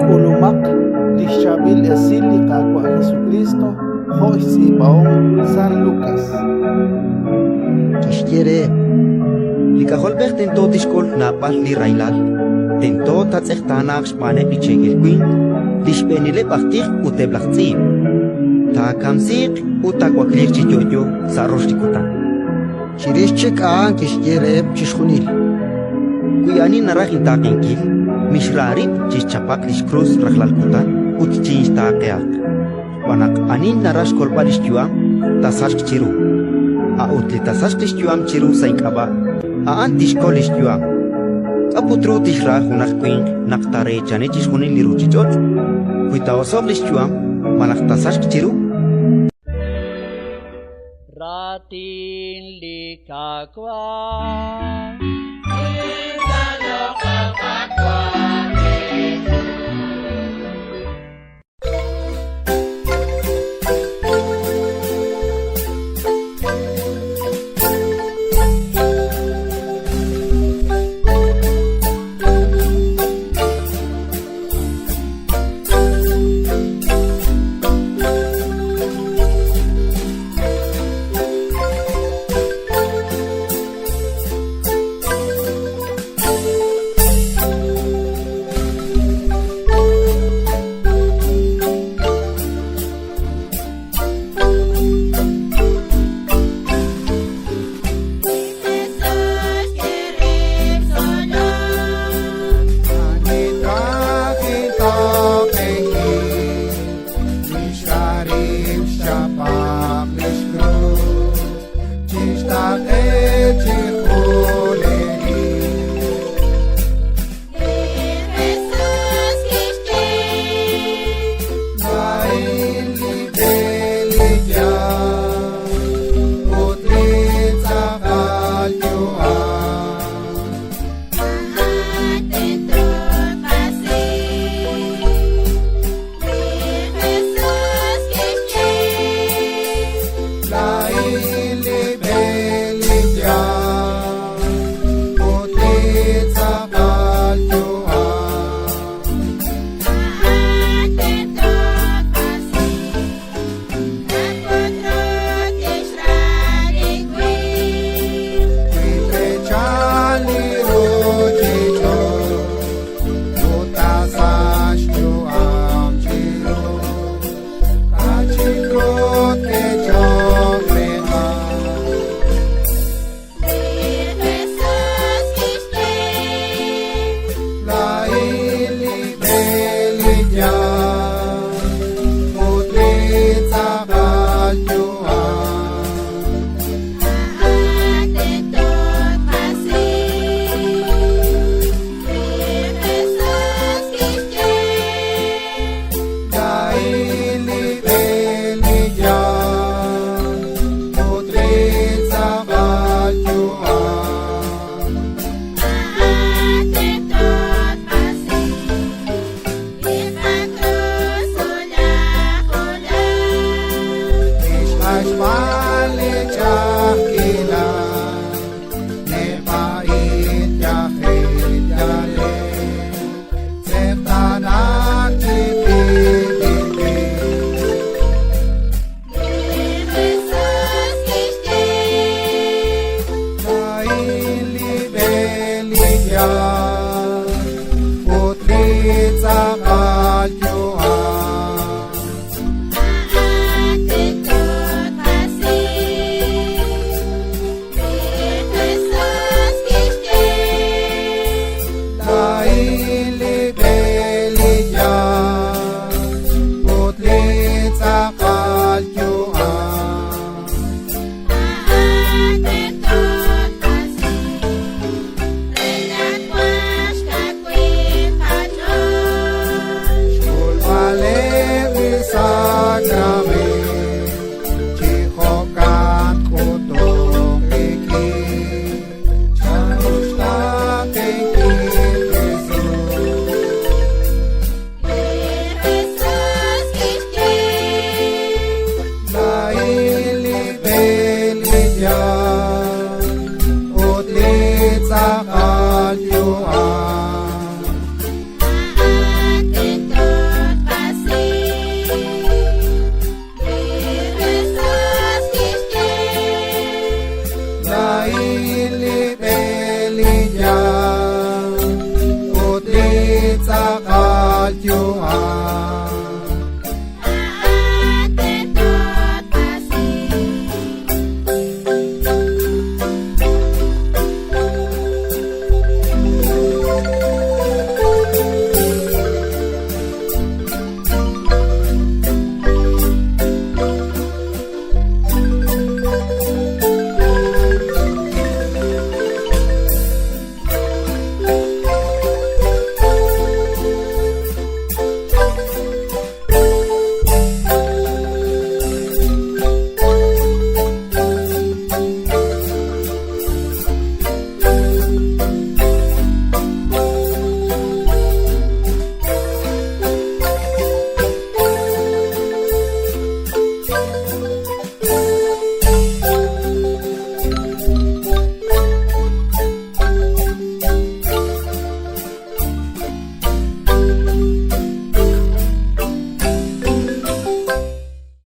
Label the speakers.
Speaker 1: Kulumak lixabil esil liqaqua Jesucristo hois ibaon San Lucas.
Speaker 2: Kishkere likahol beh tento tishkol napal li railal tento tatzehtanak shpane pichegel queen lishpenile bachtir uteblachtzib ta kamsik utakwaklir chiyoyo saroshikutan chirishchik aan kishkere chishkhunil kuyani narajin taqinkil mishrarib chichchapak lishkruz rajlalkutan utchinch taqeaq wanak anin narash kolpalish yuam tasashk chiru a utli tasashk yuam chiru saikaba a antish kolish yuam a putru tishra hunak queen naktare chane chishkhunin liruchichot kuita osoglish yuam manak tasashk chiru
Speaker 3: ratin likakwa
Speaker 4: Yeah.